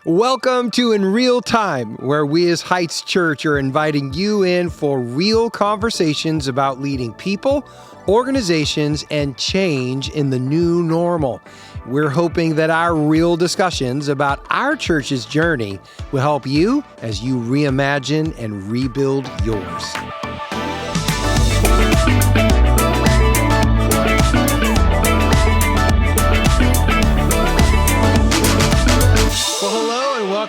Welcome to In Real Time, where we as Heights Church are inviting you in for real conversations about leading people, organizations, and change in the new normal. We're hoping that our real discussions about our church's journey will help you as you reimagine and rebuild yours.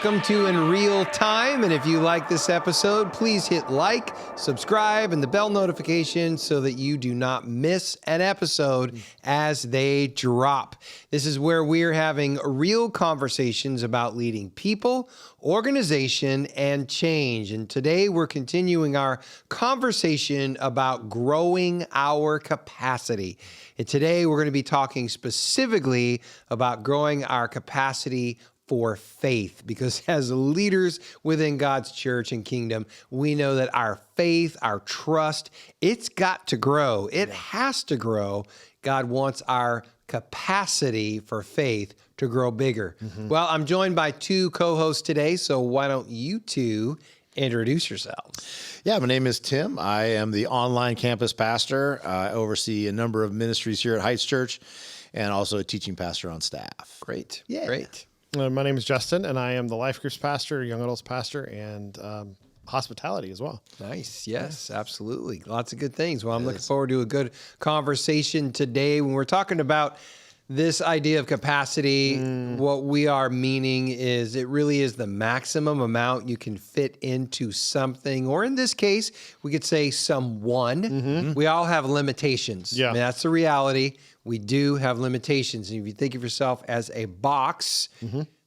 Welcome to In Real Time, and if you like this episode, please hit like, subscribe, and the bell notification so that you do not miss an episode as they drop. This is where we're having real conversations about leading people, organization, and change. And today we're continuing our conversation about growing our capacity. And today we're going to be talking specifically about growing our capacity for faith, because as leaders within God's church and kingdom, we know that our faith, our trust, it's got to grow. It has to grow. God wants our capacity for faith to grow bigger. Well, I'm joined by two co-hosts today, so why don't you two introduce yourselves? Yeah, my name is Tim. I am the online campus pastor. I oversee a number of ministries here at Heights Church and also a teaching pastor on staff. Great. Yeah. Great. My name is Justin, and I am the life groups pastor, young adults pastor, and hospitality as well. Nice. Yes, absolutely. Lots of good things. Well, I'm looking forward to a good conversation today. When we're talking about this idea of capacity, what we are meaning is it really is the maximum amount you can fit into something, or in this case, we could say someone. We all have limitations. Yeah. I mean, that's the reality. We do have limitations. And if you think of yourself as a box,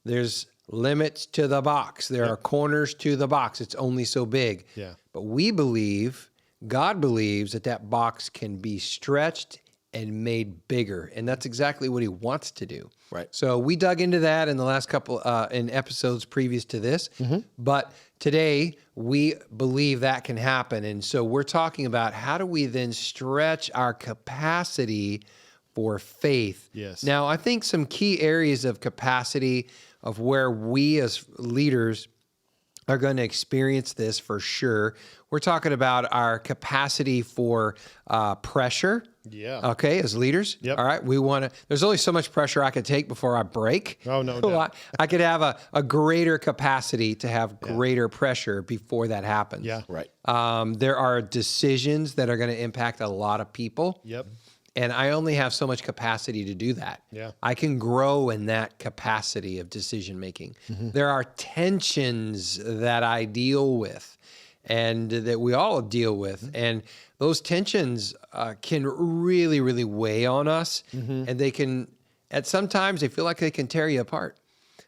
there's limits to the box. There are corners to the box. It's only so big. Yeah. But we believe, God believes that box can be stretched and made bigger. And that's exactly what he wants to do. Right. So we dug into that in the last couple, in episodes previous to this. But today we believe that can happen. And so we're talking about how do we then stretch our capacity for faith. Yes. Now, I think some key areas of capacity of where we as leaders are going to experience this for sure. We're talking about our capacity for pressure. Yeah. Okay, as leaders. Yep. All right. We want to, there's only so much pressure I could take before I break. Oh, no So doubt. I could have a greater capacity to have greater pressure before that happens. Yeah. Right. There are decisions that are going to impact a lot of people. Yep. And I only have so much capacity to do that. Yeah. I can grow in that capacity of decision making. There are tensions that I deal with and that we all deal with. And those tensions can really, really weigh on us. And they can, at sometimes they feel like they can tear you apart.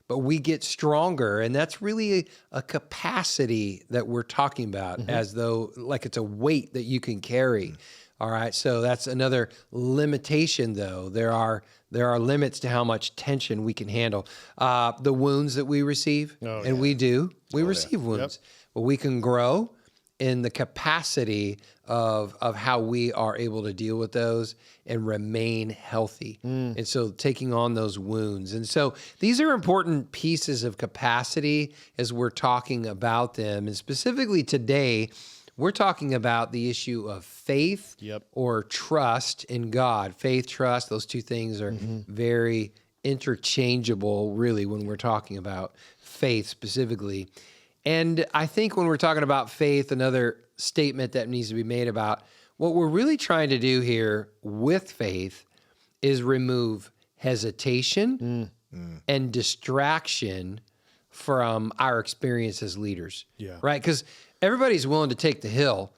But we get stronger, and that's really a capacity that we're talking about, as though like it's a weight that you can carry. All right, so that's another limitation, though. There are limits to how much tension we can handle. The wounds that we receive, we do. We receive wounds, but we can grow in the capacity of how we are able to deal with those and remain healthy. And so taking on those wounds. And so these are important pieces of capacity as we're talking about them. And specifically today, we're talking about the issue of faith or trust in God. Faith, trust, those two things are very interchangeable, really, when we're talking about faith specifically. And I think when we're talking about faith, another statement that needs to be made about what we're really trying to do here with faith is remove hesitation and distraction from our experience as leaders. Right? Because everybody's willing to take the hill,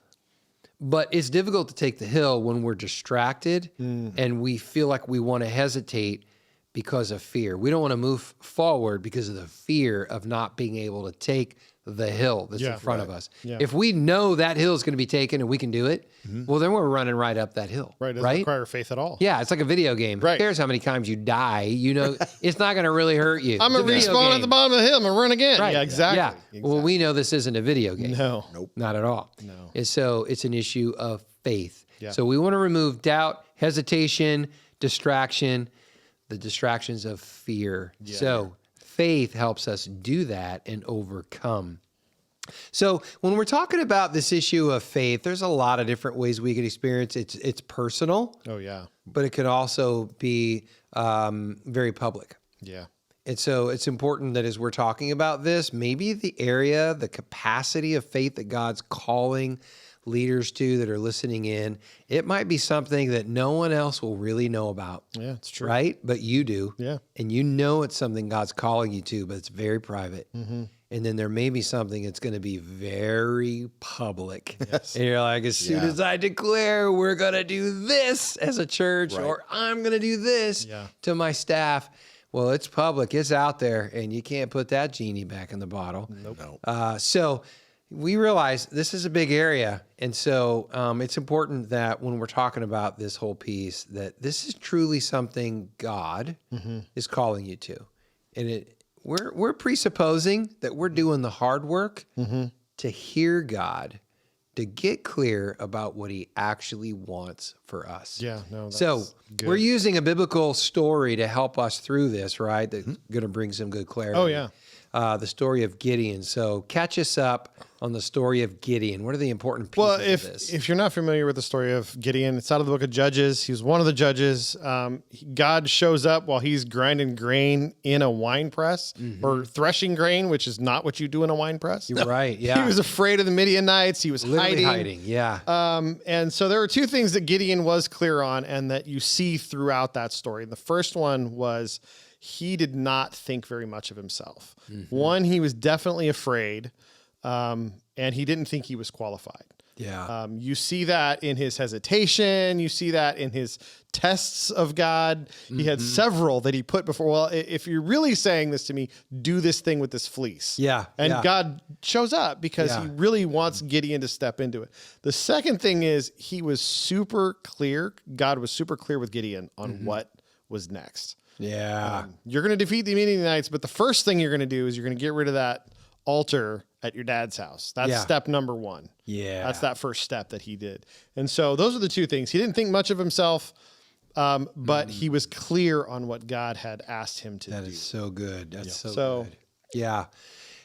but it's difficult to take the hill when we're distracted and we feel like we want to hesitate because of fear. We don't want to move forward because of the fear of not being able to take the hill that's in front of us. If we know that hill is going to be taken and we can do it, well, then we're running right up that hill. Right. It doesn't require faith at all. Yeah, it's like a video game. Right. Who cares how many times you die? You know, it's not going to really hurt you. I'm going to respawn at the bottom of the hill. I'm going to run again. Right. Yeah, exactly. Yeah. Well, we know this isn't a video game. No. Nope. Not at all. No. And so it's an issue of faith. Yeah. So we want to remove doubt, hesitation, distraction, the distractions of fear. So faith helps us do that and overcome. So when we're talking about this issue of faith, there's a lot of different ways we could experience it. It's personal, Oh, yeah. but it could also be very public. Yeah. And so it's important that as we're talking about this, maybe the area, the capacity of faith that God's calling leaders to that are listening in, it might be something that no one else will really know about. Yeah, it's true. Right? But you do. Yeah. And you know it's something God's calling you to, but it's very private. And then there may be something that's going to be very public. Yes. And you're like, as soon as I declare we're going to do this as a church, or I'm going to do this to my staff, well, it's public, it's out there, and you can't put that genie back in the bottle. Nope. So we realize this is a big area. And so it's important that when we're talking about this whole piece, that this is truly something God is calling you to. And we're presupposing that we're doing the hard work to hear God, to get clear about what he actually wants for us. Yeah, no, that's So good. we're using a biblical story to help us through this, right? That's going to bring some good clarity. Oh, yeah. The story of Gideon. So catch us up on the story of Gideon. What are the important pieces Well, of this? if you're not familiar with the story of Gideon, it's out of the book of Judges. He was one of the judges. God shows up while he's grinding grain in a wine press or threshing grain, which is not what you do in a wine press. You're right. Yeah. He was afraid of the Midianites. He was literally hiding. Yeah. And so there were two things that Gideon was clear on and that you see throughout that story. The first one was he did not think very much of himself. One, he was definitely afraid, and he didn't think he was qualified. Yeah. You see that in his hesitation. You see that in his tests of God. He had several that he put before. Well, if you're really saying this to me, do this thing with this fleece. Yeah. And yeah. God shows up because he really wants Gideon to step into it. The second thing is he was super clear. God was super clear with Gideon on what was next. Yeah. You're going to defeat the Midianites, but the first thing you're going to do is you're going to get rid of that altar at your dad's house. That's step number one. Yeah. That's that first step that he did. And so those are the two things. He didn't think much of himself, but he was clear on what God had asked him to do. That is so good. That's So- good. Yeah.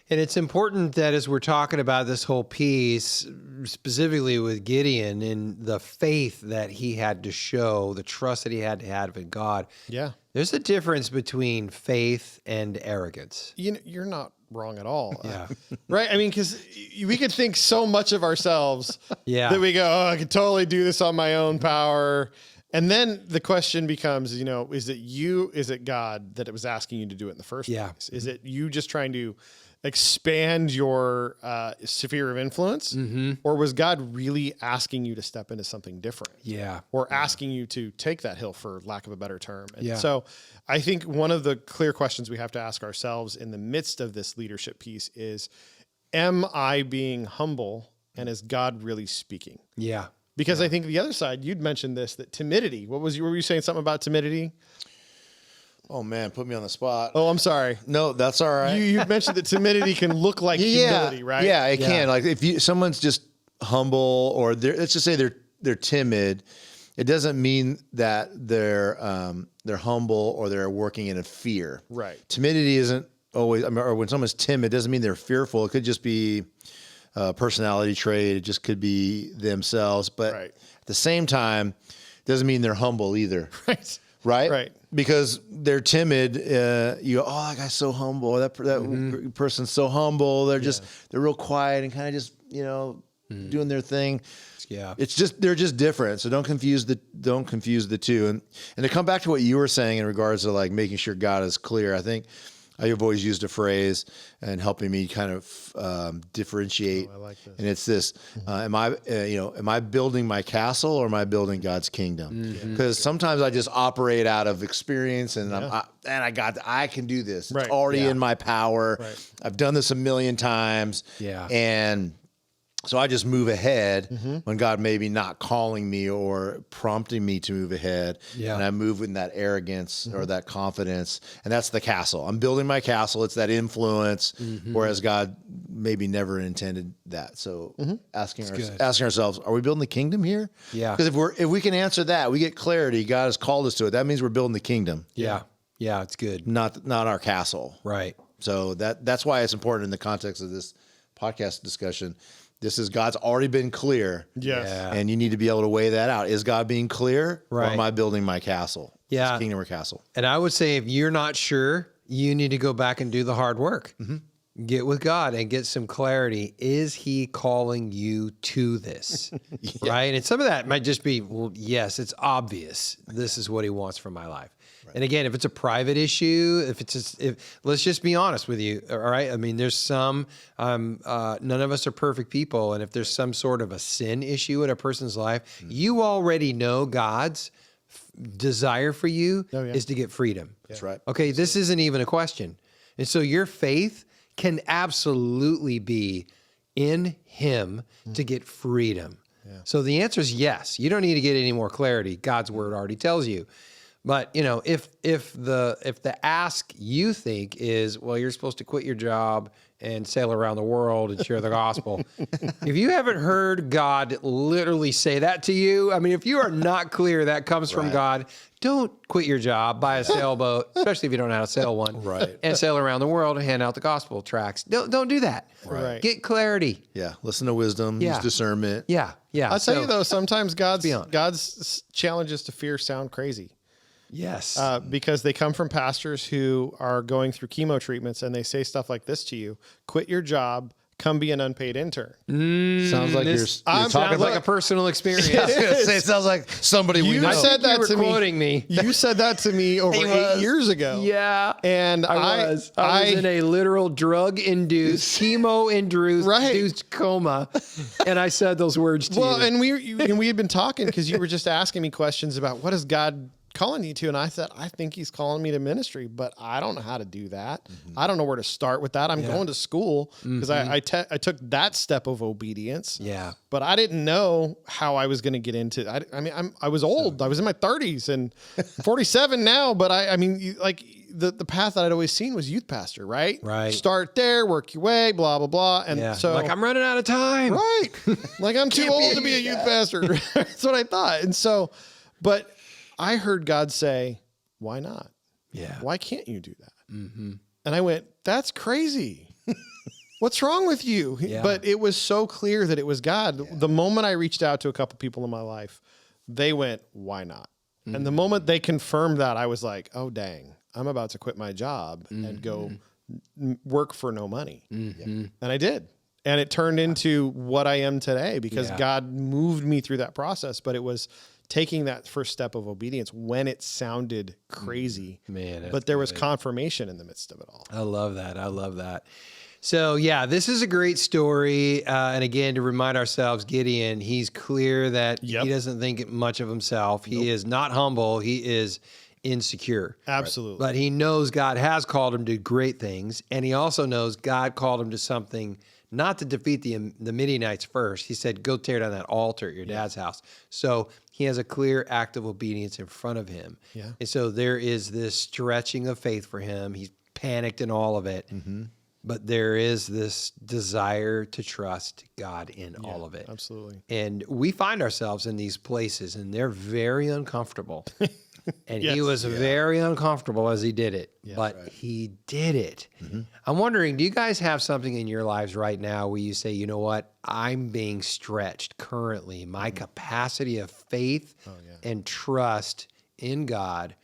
And it's important that as we're talking about this whole piece, specifically with Gideon and the faith that he had to show, the trust that he had to have in God, Yeah. there's a difference between faith and arrogance. You're not wrong at all. Yeah. Right? I mean, because we could think so much of ourselves Yeah. that we go, oh, I could totally do this on my own power. And then the question becomes, is it you, is it God that it was asking you to do it in the first place? Is it you just trying to expand your sphere of influence? Or was God really asking you to step into something different? Yeah. Or asking you to take that hill, for lack of a better term. And Yeah. so I think one of the clear questions we have to ask ourselves in the midst of this leadership piece is, am I being humble, and is God really speaking? Yeah. Because I think the other side, you'd mentioned this, that timidity. Were you saying something about timidity? Oh man, put me on the spot. Oh, I'm sorry. No, that's all right. You mentioned that timidity can look like humility, right? Yeah, it can. Like if someone's just humble, or let's just say they're timid, it doesn't mean that they're humble or they're working in a fear. Right. Timidity isn't always. Or when someone's timid, doesn't mean they're fearful. It could just be a personality trait. It just could be themselves. But at the same time, it doesn't mean they're humble either. Right. Right? Right. Because they're timid. You go, oh, that guy's so humble. That person's so humble. They're real quiet and kind of just, doing their thing. Yeah. They're just different. So don't confuse the two. And to come back to what you were saying in regards to like making sure God is clear, I think I've always used a phrase and helping me kind of differentiate. I like this. And it's this: am I building my castle or am I building God's kingdom? Because sometimes I just operate out of experience, and I can do this. It's already in my power. Right. I've done this a million times. Yeah. And so I just move ahead when God may be not calling me or prompting me to move ahead. Yeah. And I move in that arrogance or that confidence. And that's the castle. I'm building my castle. It's that influence, whereas God maybe never intended that. So asking ourselves, are we building the kingdom here? Yeah. Because if we can answer that, we get clarity. God has called us to it. That means we're building the kingdom. Yeah. Yeah. It's good. Not our castle. Right. So that's why it's important in the context of this podcast discussion. This is God's already been clear. Yes. Yeah. And you need to be able to weigh that out. Is God being clear? Right. Or am I building my castle? Yeah. His kingdom or castle? And I would say if you're not sure, you need to go back and do the hard work. Get with God and get some clarity. Is he calling you to this? Right? And some of that might just be, well, yes, it's obvious. This is what he wants from my life. And again, if it's a private issue, if let's just be honest with you, all right? I mean, there's some, none of us are perfect people. And if there's some sort of a sin issue in a person's life, you already know God's desire for you is to get freedom. That's right. Okay, this isn't even a question. And so your faith can absolutely be in him to get freedom. So the answer is yes. You don't need to get any more clarity. God's word already tells you. But you know, if the ask you think is, well, you're supposed to quit your job and sail around the world and share the gospel. If you haven't heard God literally say that to you, I mean, if you are not clear that comes from God, don't quit your job, buy a sailboat, especially if you don't know how to sail one, and sail around the world and hand out the gospel tracts. Don't do that. Right. Get clarity. Yeah. Listen to wisdom, use discernment. Yeah. I'll tell you though, sometimes God's challenges to fear sound crazy. Yes. Because they come from pastors who are going through chemo treatments and they say stuff like this to you: quit your job, come be an unpaid intern. Sounds like you're talking sounds like a personal experience. It sounds like somebody we know. You said that to me. Quoting me. You said that to me over 8 years ago. Yeah. And I was in a literal drug-induced, chemo-induced coma, and I said those words to you. Well, and we had been talking because you were just asking me questions about what is God calling you to, and I said, I think he's calling me to ministry, but I don't know how to do that. I don't know where to start with that. I'm going to school because I took that step of obedience. Yeah. But I didn't know how I was going to get into. I was old. I was in my 30s and 47 now. But the path that I'd always seen was youth pastor, right? Right. Start there, work your way, blah blah blah, and so like I'm running out of time. Right. Like I'm too old to be a youth pastor. That's what I thought, and so, but I heard God say, why not? Yeah. Why can't you do that? And I went, that's crazy. What's wrong with you? Yeah. But it was so clear that it was God. Yeah. The moment I reached out to a couple people in my life, they went, why not? And the moment they confirmed that, I was like, oh, dang, I'm about to quit my job and go work for no money. And I did. And it turned into what I am today because God moved me through that process. But it was taking that first step of obedience when it sounded crazy, but there was confirmation in the midst of it all. I love that. So yeah, this is a great story. And again, to remind ourselves, Gideon, he's clear that he doesn't think much of himself. He is not humble. He is insecure. Absolutely. But he knows God has called him to great things. And he also knows God called him to something, not to defeat the Midianites first. He said, go tear down that altar at your dad's house. So he has a clear act of obedience in front of him. Yeah. And so there is this stretching of faith for him. He's panicked in all of it. But there is this desire to trust God in all of it. Absolutely. And we find ourselves in these places, and they're very uncomfortable. And he was very uncomfortable as he did it, but he did it. I'm wondering, do you guys have something in your lives right now where you say, you know what, I'm being stretched currently. My capacity of faith and trust in God.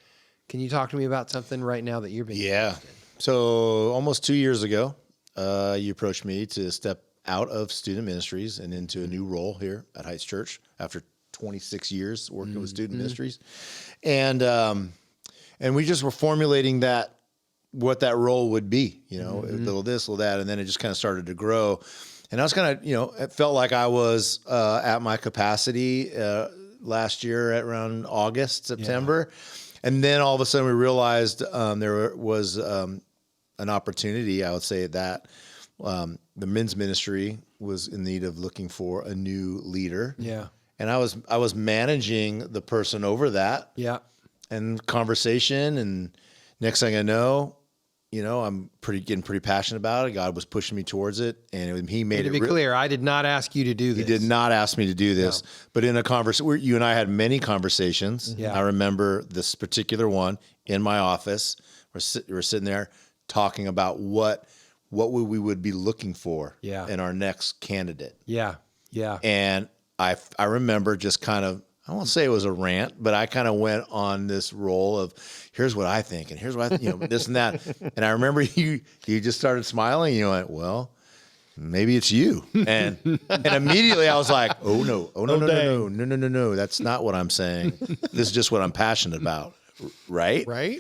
Can you talk to me about something right now that you're being stretched in? So almost 2 years ago, you approached me to step out of student ministries and into a new role here at Heights Church after 26 years working with student ministries. And we just were formulating what that role would be, a little this, little that. And then it just kind of started to grow. And I was kind of, it felt like I was at my capacity last year at around August, September. And then all of a sudden we realized there was an opportunity, I would say that the men's ministry was in need of looking for a new leader. Yeah. And I was managing the person over that. Yeah. And conversation, and next thing I know, I'm getting pretty passionate about it. God was pushing me towards it, and he made it. To be clear, I did not ask you to do this. He did not ask me to do this, but in a conversation, you and I had many conversations. Yeah. I remember this particular one in my office. We're sitting there talking about what we would be looking for Yeah. in our next candidate. Yeah. Yeah. And I remember just kind of, I won't say it was a rant, but I kind of went on this role of here's what I think and here's what this and that. And I remember you just started smiling and you went, well, maybe it's you. And immediately I was like, no. That's not what I'm saying. This is just what I'm passionate about. Right. Right.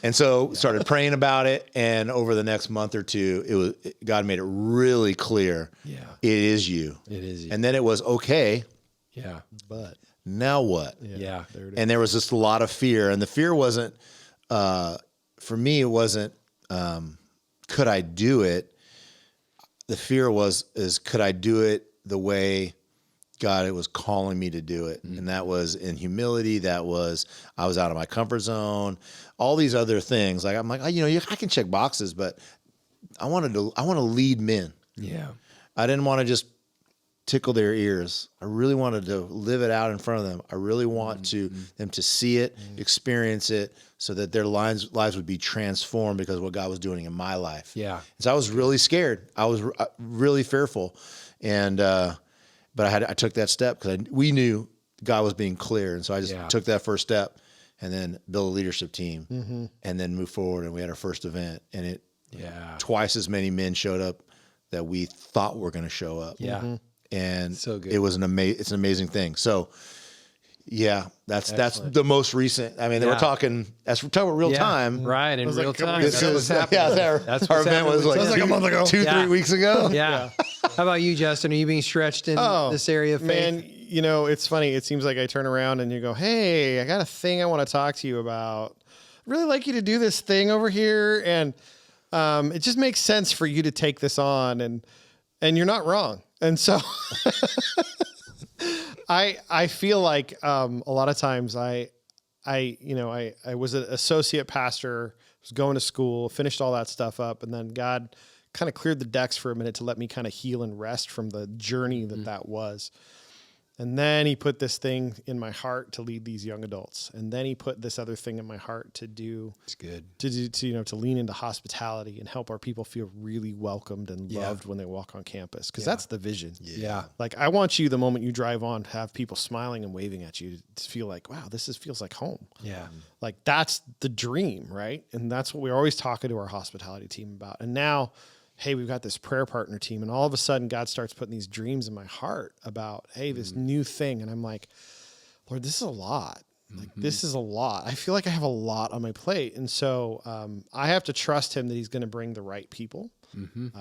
And so started praying about it. And over the next month or two, God made it really clear. Yeah. It is you. It is you. And then it was okay. Yeah. But Now what? Yeah. there it is. And there was just a lot of fear. And the fear wasn't, for me, it wasn't, could I do it? The fear is could I do it the way God was calling me to do it? And that was in humility. That was, I was out of my comfort zone, all these other things. Like, I'm like, I can check boxes, but I want to lead men. Yeah. I didn't want to just tickle their ears. I really wanted to live it out in front of them. I really want them to see it, experience it, so that their lives would be transformed because of what God was doing in my life. Yeah. So I was really scared. I was really fearful, and but I took that step because we knew God was being clear, and so I just took that first step, and then built a leadership team, and then moved forward, and we had our first event, and twice as many men showed up that we thought were going to show up. Yeah. And So good. it was it's an amazing thing. So yeah, that's the most recent. I mean, we're talking about real time. Right. In real time. This is, that's our event was like a month ago. 3 weeks ago. Yeah. How about you, Justin? Are you being stretched in this area of faith? Man, it's funny. It seems like I turn around and you go, hey, I got a thing I want to talk to you about. I'd really like you to do this thing over here. And it just makes sense for you to take this on. And you're not wrong. And so I feel like a lot of times I was an associate pastor, was going to school, finished all that stuff up, and then God kind of cleared the decks for a minute to let me kind of heal and rest from the journey that was. And then he put this thing in my heart to lead these young adults. And then he put this other thing in my heart to do. It's good. To lean into hospitality and help our people feel really welcomed and loved when they walk on campus. Because that's the vision. Yeah. Like, I want you, the moment you drive on, to have people smiling and waving at you, to feel like, wow, feels like home. Yeah. Like, that's the dream, right? And that's what we're always talking to our hospitality team about. And now, hey, we've got this prayer partner team, and all of a sudden God starts putting these dreams in my heart about, hey, this new thing. And I'm like, Lord, this is a lot. Like, this is a lot. I feel like I have a lot on my plate. And so I have to trust him that he's going to bring the right people.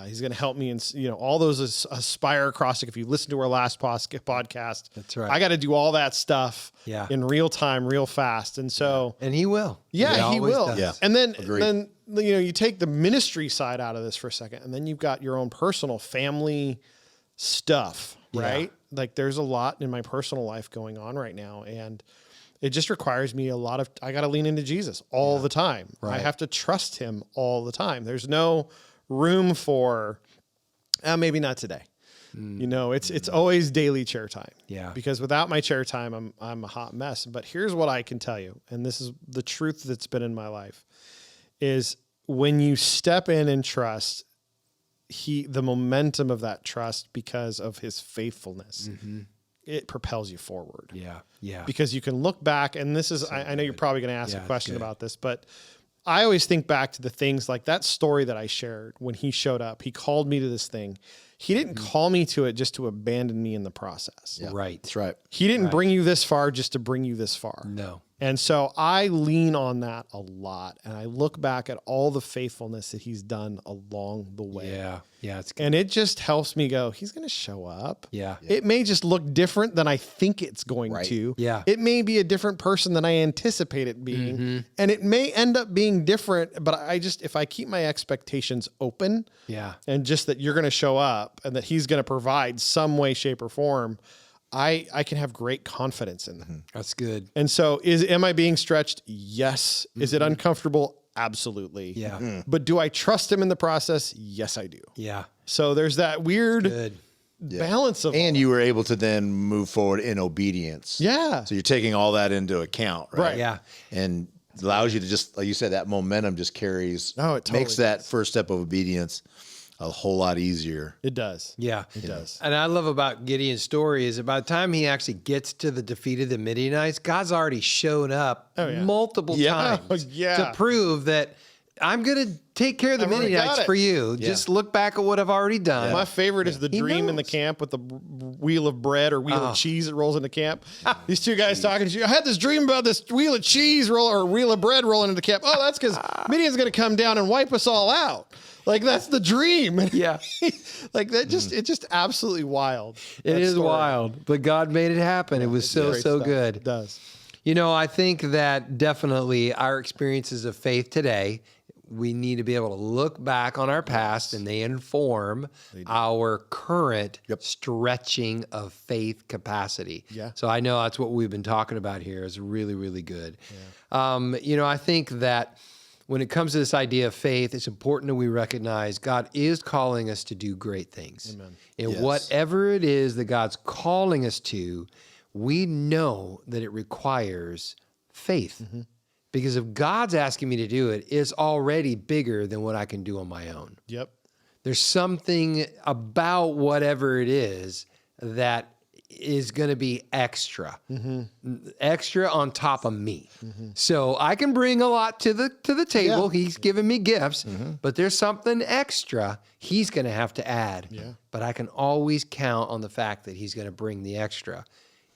He's going to help me in, all those aspire acrostic. If you listen to our last podcast, that's right. I got to do all that stuff Yeah. in real time, real fast. And so, And he will. yeah, he always will. does. Yeah. And then, Agreed. you take the ministry side out of this for a second, and then you've got your own personal family stuff, right? Like, there's a lot in my personal life going on right now, and it just requires me I got to lean into Jesus all the time. Right. I have to trust him all the time. There's no room for, maybe not today. It's always daily chair time. Yeah. Because without my chair time, I'm a hot mess. But here's what I can tell you, and this is the truth that's been in my life, is when you step in and trust, the momentum of that trust, because of his faithfulness, it propels you forward. Yeah. Yeah. Because you can look back, and this is, I know you're probably going to ask a question good. about this, but I always think back to the things like that story that I shared when he showed up. He called me to this thing. He didn't call me to it just to abandon me in the process. Yeah. Right. That's right. He didn't bring you this far just to bring you this far. No. And so I lean on that a lot, and I look back at all the faithfulness that he's done along the way. Yeah. Yeah. It's good. And it just helps me go, he's going to show up. Yeah. It may just look different than I think it's going Right. to. Yeah. It may be a different person than I anticipate it being. And it may end up being different, but if I keep my expectations open, Yeah. and just that you're going to show up and that he's going to provide some way, shape, or form, I can have great confidence in that. That's good. And so am I being stretched? Yes. Is it uncomfortable? Absolutely. Yeah. But do I trust him in the process? Yes, I do. Yeah. So there's that weird Good. balance of, And you were able to then move forward in obedience. yeah. So you're taking all that into account, right? Right. Yeah. And It allows you to just, like you said, that momentum just carries, No, it totally makes that does. first step of obedience a whole lot easier. It does. Yeah. It does. And I love about Gideon's story is by the time he actually gets to the defeat of the Midianites, God's already shown up multiple times to prove that I'm going to take care of the Midianites for you. Yeah. Just look back at what I've already done. Yeah. My favorite is the dream in the camp with the wheel of bread or wheel of cheese that rolls into camp. These two guys talking to you. I had this dream about this wheel of cheese or wheel of bread rolling into camp. Oh, that's because Midian's going to come down and wipe us all out. Like, that's the dream. Yeah. Like, that just, it's just absolutely wild. It is wild, but God made it happen. It was so good. It does. You know, I think that definitely our experiences of faith today, we need to be able to look back on our past and they inform our current stretching of faith capacity. Yeah. So I know that's what we've been talking about here is really, really good. Yeah. You know, I think that when it comes to this idea of faith, it's important that we recognize God is calling us to do great things. Amen. And whatever it is that God's calling us to, we know that it requires faith. Mm-hmm. Because if God's asking me to do it, it's already bigger than what I can do on my own. Yep. There's something about whatever it is that is going to be extra, extra on top of me. So I can bring a lot to the table. Yeah. He's given me gifts, but there's something extra he's going to have to add. Yeah. But I can always count on the fact that he's going to bring the extra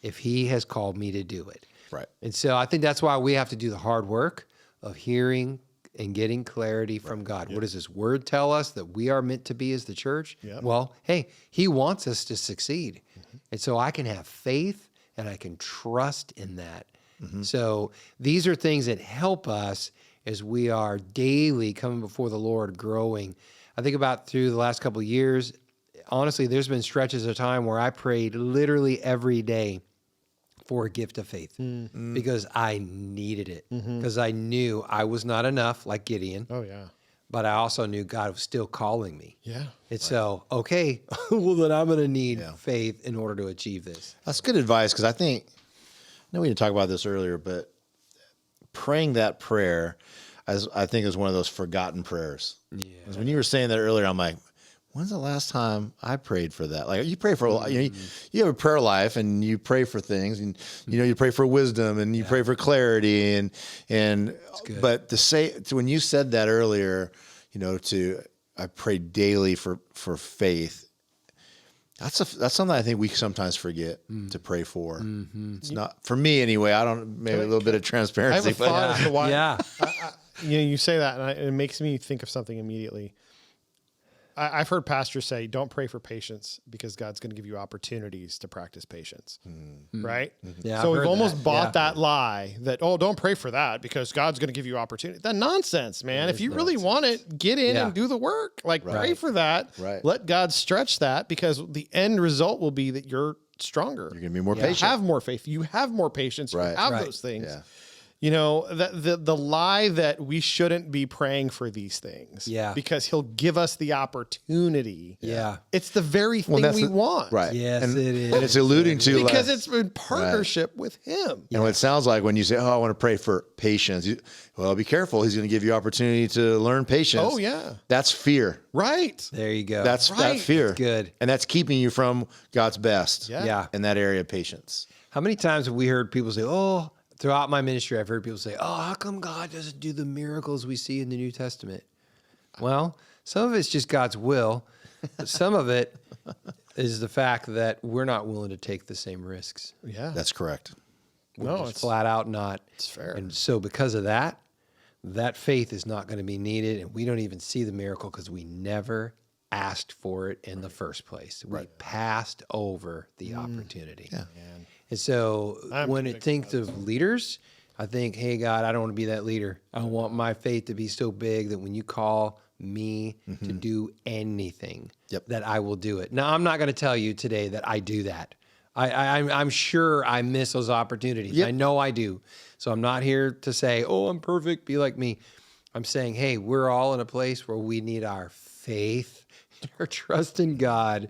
if he has called me to do it. Right. And so I think that's why we have to do the hard work of hearing and getting clarity from God. What does this word tell us that we are meant to be as the church? Well, hey, he wants us to succeed. And so I can have faith and I can trust in that. So these are things that help us as we are daily coming before the Lord, growing. I think about through the last couple of years, honestly, there's been stretches of time where I prayed literally every day for a gift of faith because I needed it, because I knew I was not enough, like Gideon. Oh, yeah. But I also knew God was still calling me. Yeah. And so, okay, well, then I'm going to need faith in order to achieve this. That's good advice, because I know we didn't talk about this earlier, but praying that prayer, I think, is one of those forgotten prayers. Yeah. When you were saying that earlier, I'm like, when's the last time I prayed for that? Like, you pray for, you have a prayer life and you pray for things, and you pray for wisdom and you pray for clarity but when you said that earlier, I pray daily for faith. That's something I think we sometimes forget to pray for. It's not for me anyway. I don't, maybe a little bit of transparency. I have a thought as to why. Yeah. You say that and it makes me think of something immediately. I've heard pastors say, don't pray for patience because God's going to give you opportunities to practice patience. Right? Yeah, so we've almost bought that lie that, don't pray for that because God's going to give you opportunity. That nonsense, man. If you really want it, get in and do the work. Like, pray for that. Right. Let God stretch that, because the end result will be that you're stronger. You're going to be more patient. You have more faith. You have more patience. You have those things. Yeah. The lie that we shouldn't be praying for these things. Yeah. Because he'll give us the opportunity. Yeah. It's the very thing we want. Right. Yes, it is. And it's alluding to, because it's in partnership with him. And what it sounds like when you say, I want to pray for patience. Well, be careful. He's going to give you opportunity to learn patience. Oh, yeah. That's fear. Right. There you go. That's that fear. That's good. And that's keeping you from God's best. Yeah. In that area of patience. How many times have we heard people say, throughout my ministry, I've heard people say, how come God doesn't do the miracles we see in the New Testament? Well, some of it's just God's will. But some of it is the fact that we're not willing to take the same risks. Yeah. That's correct. We're just flat out not. It's fair. And so because of that faith is not going to be needed, and we don't even see the miracle because we never asked for it in the first place. We passed over the opportunity. Yeah. And so when it thinks of leaders, I think, hey, God, I don't want to be that leader. I want my faith to be so big that when you call me to do anything, that I will do it. Now, I'm not going to tell you today that I do that. I'm sure I miss those opportunities. Yep. I know I do. So I'm not here to say, I'm perfect, be like me. I'm saying, hey, we're all in a place where we need our faith, our trust in God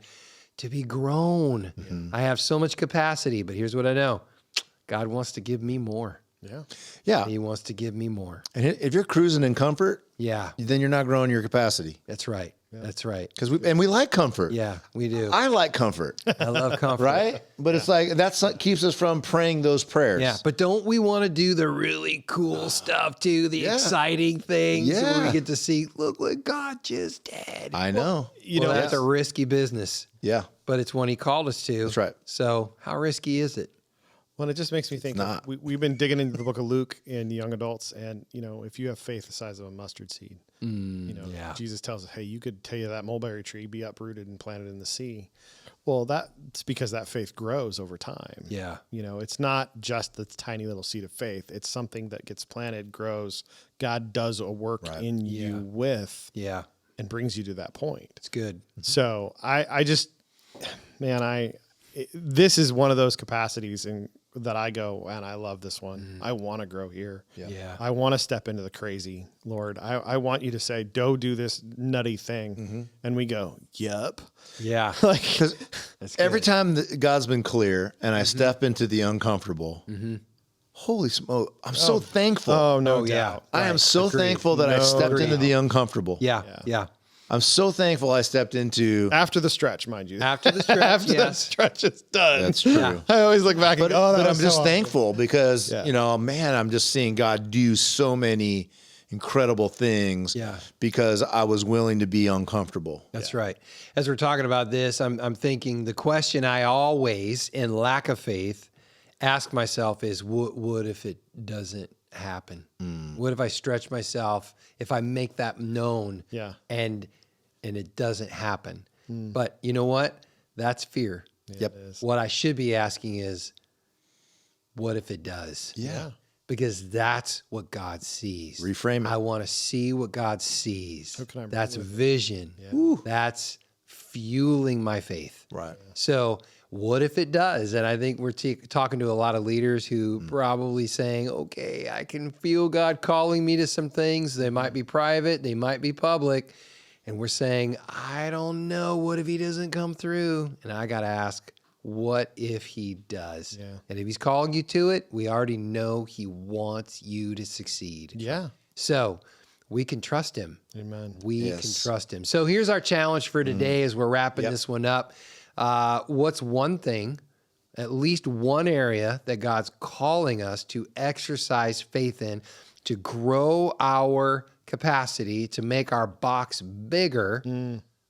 to be grown. I have so much capacity, but here's what I know. God wants to give me more. Yeah. Yeah. He wants to give me more. And if you're cruising in comfort, Yeah, then you're not growing your capacity. that's right. That's right. Because we like comfort. Yeah, we do. I like comfort, I love comfort. right? But it's like that's what keeps us from praying those prayers. Yeah, but don't we want to do the really cool stuff too, the exciting things where Yeah. we get to see, look what God just did. I know. You Well, know, that's a risky business, Yeah. but it's one he called us to. That's right. So how risky is it? well, it just makes me think. not. We've been digging into the book of Luke in young adults, and if you have faith the size of a mustard seed, yeah. Jesus tells us, hey, you could tell you that mulberry tree be uprooted and planted in the sea. Well, that's because that faith grows over time. Yeah. It's not just the tiny little seed of faith. It's something that gets planted, grows. God does a work in you with, Yeah. and brings you to that point. It's good. So I just, man, this is one of those capacities that I go, and I love this one. I want to grow here. Yeah. I want to step into the crazy, Lord. I want you to say, do this nutty thing. And we go, yep. Yeah. Like, Because every time that God's been clear and I step into the uncomfortable, holy smoke, I'm so thankful. oh, no Oh, yeah. doubt. I am so Agreed. thankful that I No stepped into doubt. the uncomfortable. Yeah. Yeah. I'm so thankful I stepped into. After the stretch, mind you. After the stretch, After the yes. stretch is done. That's true. Yeah. I always look back and But, go, oh, that but I'm was just so awesome. thankful because, Yeah. man, I'm just seeing God do so many incredible things Yeah. because I was willing to be uncomfortable. That's right. As we're talking about this, I'm thinking the question I always, in lack of faith, ask myself is, what if it doesn't happen? What if I stretch myself, if I make that known Yeah. and it doesn't happen? But you know what? That's fear. Yep. What I should be asking is, what if it does? Yeah. Because that's what God sees. Reframe it. I want to see what God sees. can I That's vision. That's fueling my faith. Right. So what if it does? And I think we're talking to a lot of leaders who probably saying, okay, I can feel God calling me to some things. They might be private. They might be public. And we're saying, I don't know. What if he doesn't come through? And I got to ask, what if he does? Yeah. And if he's calling you to it, we already know he wants you to succeed. Yeah. So we can trust him. Amen. We Yes. can trust him. So here's our challenge for today as we're wrapping this one up. What's one thing, at least one area that God's calling us to exercise faith in, to grow our capacity, to make our box bigger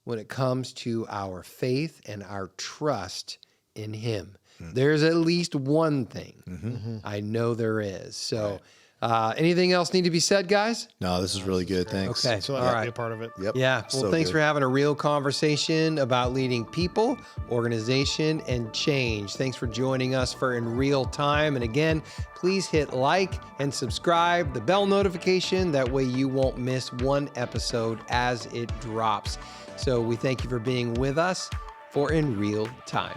when it comes to our faith and our trust in him? There's at least one thing. I know there is. So anything else need to be said, guys? No, this is really good. Thanks. Okay. So All that might right. be a part of it. Yep. Yeah. Well, So thanks good. for having a real conversation about leading people, organization, and change. Thanks for joining us for In Real Time. And again, please hit like and subscribe, the bell notification. That way you won't miss one episode as it drops. So we thank you for being with us for In Real Time.